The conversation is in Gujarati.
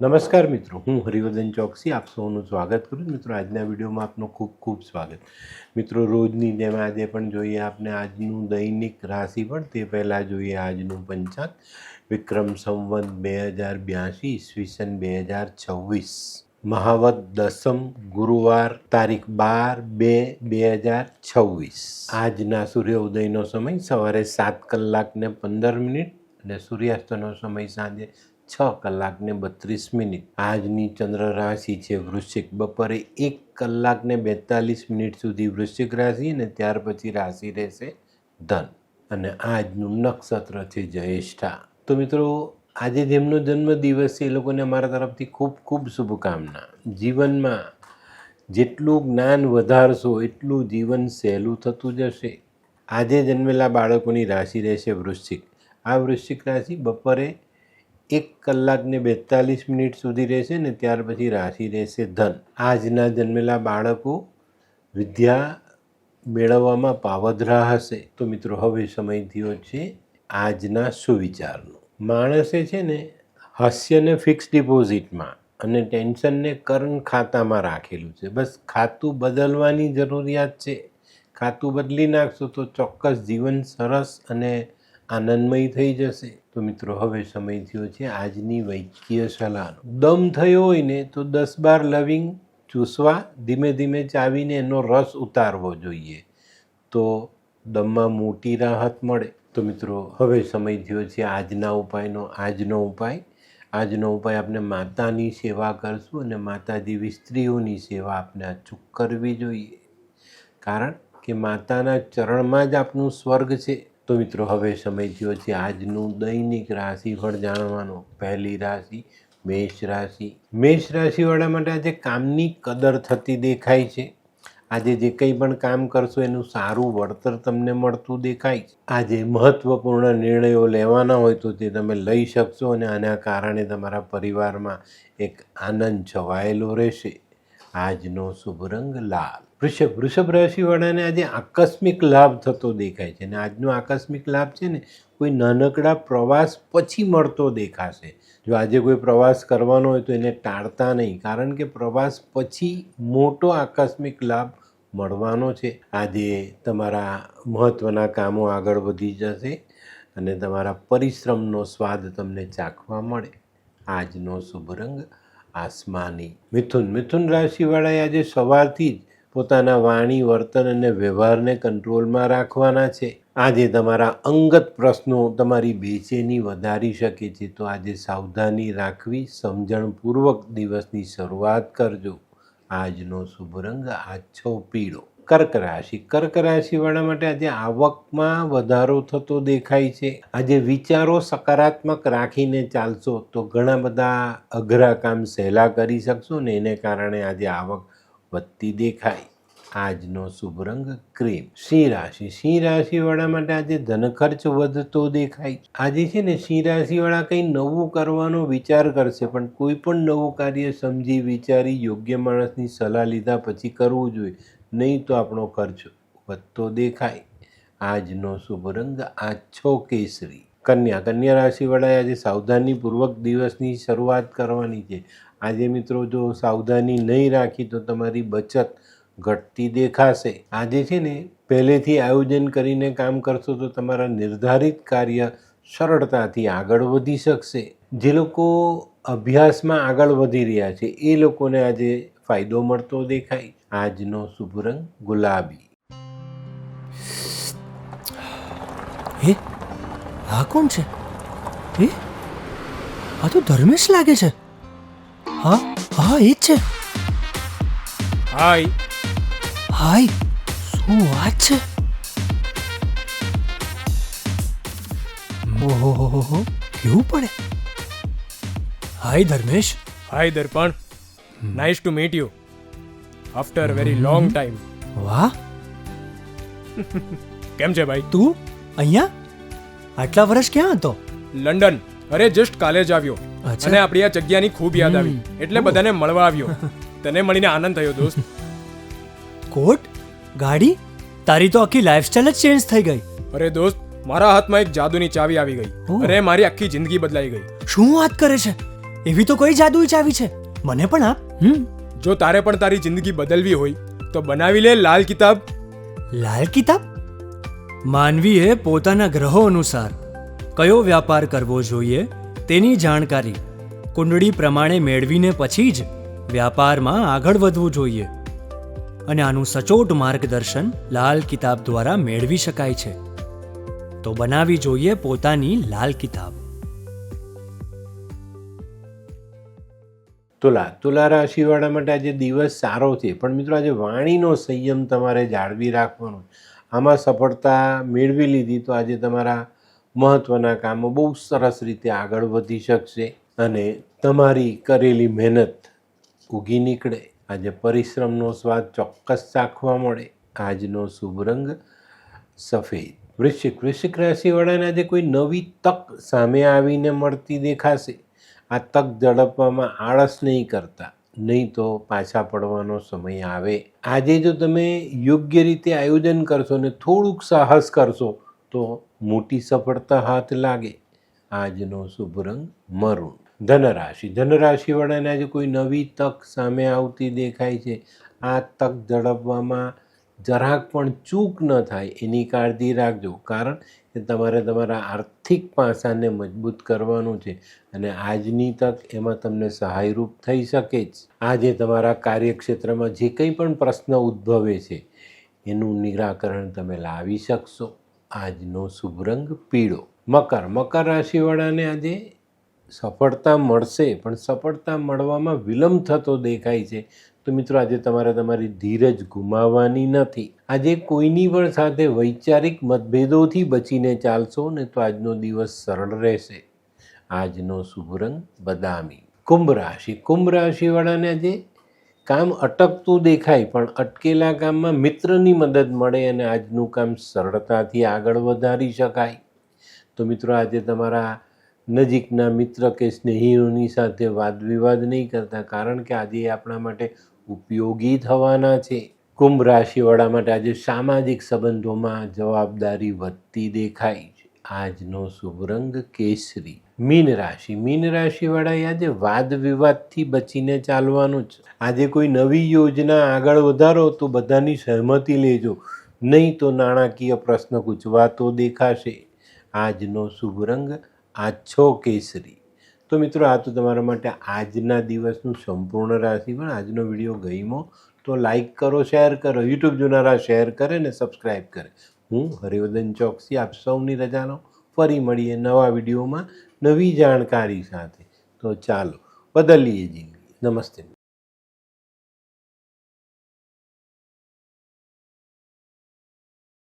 નમસ્કાર મિત્રો, હું હરિવર્ધન ચોકસી આપ સૌનું સ્વાગત કરું છું. મિત્રો, આજના વિડીયોમાં આપનું ખૂબ ખૂબ સ્વાગત. મિત્રો, રોજની જેમ આજે પણ જોઈએ આપણે આજનું દૈનિક રાશિફળ. તે પહેલાં જોઈએ આજનું પંચાંગ. વિક્રમ સંવત 2082 ઈસવીસન 2026, મહાવત દસમ, ગુરુવાર, તારીખ 12/2/2026. આજના સૂર્ય ઉદયનો સમય સવારે 7 કલાક ને 15 મિનિટ અને સૂર્યાસ્તનો સમય સાંજે 6 કલાક ને 32 મિનિટ. આજની ચંદ્ર રાશિ છે વૃશ્ચિક. બપોરે 1 કલાક ને 42 મિનિટ સુધી વૃશ્ચિક રાશિ અને ત્યાર પછી રાશિ રહેશે ધન. અને આજનું નક્ષત્ર છે જ્યેષ્ઠા. તો મિત્રો, આજે જેમનો જન્મદિવસ છે એ લોકોને અમારા તરફથી ખૂબ ખૂબ શુભકામના. જીવનમાં જેટલું જ્ઞાન વધારશો એટલું જીવન સહેલું થતું જશે. આજે જન્મેલા બાળકોની રાશિ રહેશે વૃશ્ચિક. આ વૃશ્ચિક રાશિ બપોરે 1 કલાક ને 42 મિનિટ સુધી રહેશે ને ત્યાર પછી રાશિ રહેશે ધન. આજના જન્મેલા બાળકો વિદ્યા મેળવવામાં પાવદરા હશે. તો મિત્રો, હવે સમય થયો છે આજના સુવિચારનો. માણસે છે ને હાસ્યને ફિક્સ ડિપોઝિટમાં અને ટેન્શનને કરંટ ખાતામાં રાખેલું છે. બસ ખાતું બદલવાની જરૂરિયાત છે. ખાતું બદલી નાખશો તો ચોક્કસ જીવન સરસ અને આનંદમય થઈ જશે. તો મિત્રો, હવે સમય થયો છે આજની વૈદ્યકીય સલાહનો. દમ થયો હોય ને તો 10-12 લવિંગ ચૂસવા, ધીમે ધીમે ચાવીને એનો રસ ઉતારવો જોઈએ, તો દમમાં મોટી રાહત મળે. તો મિત્રો, હવે સમય થયો છે આજના ઉપાયનો. આજનો ઉપાય આપણે માતાની સેવા કરશું અને માતા જેવી સ્ત્રીઓની સેવા આપણે અચૂક કરવી જોઈએ, કારણ કે માતાના ચરણમાં જ આપણું સ્વર્ગ છે. તો મિત્રો, હવે સમય થયો છે આજનું દૈનિક રાશિફળ જાણવાનો. પહેલી રાશિ મેષ રાશિ. મેષ રાશિવાળા માટે આજે કામની કદર થતી દેખાય છે. આજે જે કંઈ પણ કામ કરશો એનું સારું વળતર તમને મળતું દેખાય છે. આજે મહત્ત્વપૂર્ણ નિર્ણયો લેવાના હોય તો તે તમે લઈ શકશો અને આના કારણે તમારા પરિવારમાં એક આનંદ છવાયેલો રહેશે. આજનો શુભ રંગ લાલ. વૃષભ રાશિવાળાને આજે આકસ્મિક લાભ થતો દેખાય છે. અને આજનો આકસ્મિક લાભ છે ને કોઈ નાનકડા પ્રવાસ પછી મળતો દેખાશે. જો આજે કોઈ પ્રવાસ કરવાનો હોય તો એને ટાળતા નહીં, કારણ કે પ્રવાસ પછી મોટો આકસ્મિક લાભ મળવાનો છે. આજે તમારા મહત્ત્વના કામો આગળ વધી જશે અને તમારા પરિશ્રમનો સ્વાદ તમને ચાખવા મળે. આજનો શુભ રંગ આસમાની. મિથુન રાશિવાળાએ આજે સવારથી જ પોતાના વાણી, વર્તન અને વ્યવહારને કંટ્રોલમાં રાખવાના છે. આજે તમારા અંગત પ્રશ્નો તમારી બેચેની વધારી શકે છે, તો આજે સાવધાની રાખવી, સમજણપૂર્વક દિવસની શરૂઆત કરજો. આજનો શુભ રંગ આછો પીળો. કર્ક રાશિવાળા માટે આજે આવકમાં વધારો થતો દેખાય છે. આજે વિચારો સકારાત્મક રાખીને ચાલશો તો ઘણા બધા અઘરા કામ સહેલા કરી શકશો ને એને કારણે આજે આવક વધતી દેખાય. આજનો શુભ રંગ ક્રીમ. સિંહ રાશિવાળા માટે આજે ધનખર્ચ વધતો દેખાય. આજે છે ને સિંહ રાશિવાળા કંઈ નવું કરવાનો વિચાર કરશે, પણ કોઈ પણ નવું કાર્ય સમજી વિચારી યોગ્ય માણસની સલાહ લીધા પછી કરવું જોઈએ, નહીં તો આપણો ખર્ચ વધતો દેખાય. આજનો શુભ રંગ આછો કેસરી. કન્યા રાશિવાળાએ આજે સાવધાનીપૂર્વક દિવસની શરૂઆત કરવાની છે. આજે મિત્રો, જો સાવધાની નહીં રાખી તો તમારી બચત ઘટતી દેખાશે. આજે છે ને પહેલેથી આયોજન કરીને કામ કરશો તો તમારા નિર્ધારિત કાર્ય સરળતાથી આગળ વધી શકશે. જે લોકો અભ્યાસમાં આગળ વધી રહ્યા છે એ લોકોને આજે ફાયદો મળતો દેખાય. આજનો શુભ રંગ ગુલાબી. હે, આ કોણ છે? હે, આ તો ધર્મેશ લાગે છે. હા, એ જ છે. હાય, શું વાત છે? ઓહો, કેવું પડે? Hi Dharmesh. Hi Darpan, nice to meet you after very long time. વાહ, કેમ છે ભાઈ? તું અહીંયા આટલા વર્ષ ક્યાં હતો? લંડન. અરે જસ્ટ કાલે જ આવ્યો અને આપણી આ જગ્યાની ખૂબ યાદ આવી એટલે બધાને મળવા આવ્યો. તને મળીને આનંદ થયો દોસ્ત. કોટ, ગાડી, તારી તો આખી લાઈફસ્ટાઈલ જ ચેન્જ થઈ ગઈ. અરે દોસ્ત, મારા હાથમાં એક જાદુની ચાવી આવી ગઈ અને મારી આખી જિંદગી બદલાઈ ગઈ. શું વાત કરે છે? એવી તો કોઈ જાદુઈ ચાવી છે, મને પણ આપ. જો તારે પણ તારી જિંદગી બદલવી હોય તો બનાવી લે લાલ કિતાબ. લાલ કિતાબ? માનવીએ પોતાના ગ્રહો અનુસાર કયો વ્યાપાર કરવો જોઈએ તેની જાણકારી કુંડળી પ્રમાણે મેળવીને પછી જ વ્યાપારમાં આગળ વધવું જોઈએ, અને આનું સચોટ માર્ગદર્શન લાલ કિતાબ દ્વારા મેળવી શકાય છે. તો બનાવી જોઈએ પોતાની લાલ કિતાબ. તુલા રાશિવાળા માટે આજે દિવસ સારો છે, પણ મિત્રો આજે વાણીનો સંયમ તમારે જાળવી રાખવાનો. આમાં સફળતા મેળવી લીધી તો આજે તમારા મહત્ત્વના કામો બહુ સરસ રીતે આગળ વધી શકશે અને તમારી કરેલી મહેનત ઉગી નીકળે. આજે પરિશ્રમનો સ્વાદ ચોક્કસ ચાખવા મળે. આજનો શુભ રંગ સફેદ. વૃશ્ચિક રાશિવાળાને આજે કોઈ નવી તક સામે આવીને મળતી દેખાશે. આ તક ઝડપવામાં આળસ નહીં કરતા, નહીં તો પાછા પડવાનો સમય આવે. આજે જો તમે યોગ્ય રીતે આયોજન કરશો ને થોડુંક સાહસ કરશો તો મોટી સફળતા હાથ લાગે. આજનો શુભ રંગ મરૂન. ધનરાશિવાળાને આજે કોઈ નવી તક સામે આવતી દેખાય છે. આ તક ઝડપવામાં જરાક પણ ચૂક ન થાય એની કાળજી રાખજો, કારણ કે તમારે તમારા આર્થિક પાસાને મજબૂત કરવાનું છે અને આજની તક એમાં તમને સહાયરૂપ થઈ શકે જ. આજે તમારા કાર્યક્ષેત્રમાં જે કંઈ પણ પ્રશ્ન ઉદ્ભવે છે એનું નિરાકરણ તમે લાવી શકશો. આજનો શુભ રંગ પીળો. મકર રાશિવાળાને આજે સફળતા મળશે, પણ સફળતા મળવામાં વિલંબ થતો દેખાય છે. તો મિત્રો આજે તમારે તમારી ધીરજ ગુમાવવાની નથી. આજે કોઈની પણ સાથે વૈચારિક મતભેદોથી બચીને ચાલશો ને તો આજનો દિવસ સરળ રહેશે. આજનો શુભ રંગ બદામી. કુંભ રાશિવાળાને આજે કામ અટકતું દેખાય, પણ અટકેલા કામમાં મિત્રની મદદ મળે અને આજનું કામ સરળતાથી આગળ વધારી શકાય. તો મિત્રો આજે તમારા નજીકના મિત્ર કે સ્નેહીઓની સાથે વાદ વિવાદ નહીં કરતા, કારણ કે આજે આપણા માટે ઉપયોગી થવાના છે. કુંભ રાશિવાળા માટે આજે સામાજિક સંબંધોમાં જવાબદારી વધતી દેખાય છે. આજનો શુભ રંગ કેસરી. મીન રાશિવાળાએ આજે વાદ વિવાદથી બચીને ચાલવાનું છે. આજે કોઈ નવી યોજના આગળ વધારો તો બધાની સહમતિ લેજો, નહીં તો નાણાકીય પ્રશ્ન ગૂંચવાતો દેખાશે. આજનો શુભ રંગ આછો કેસરી. તો મિત્રો આ તો તમારા માટે આજના દિવસનું સંપૂર્ણ રાશિફળ. આજનો વિડીયો ગમ્યો તો લાઈક કરો, શેર કરો. યુટ્યુબ જોનારા શેર કરે ને સબસ્ક્રાઈબ કરે. હું હરિવર્ધન ચોકસી આપ સૌની રજા લઉં. ફરી મળીએ નવા વિડીયોમાં નવી જાણકારી સાથે. તો ચાલો બદલીએ જિંદગી. નમસ્તે.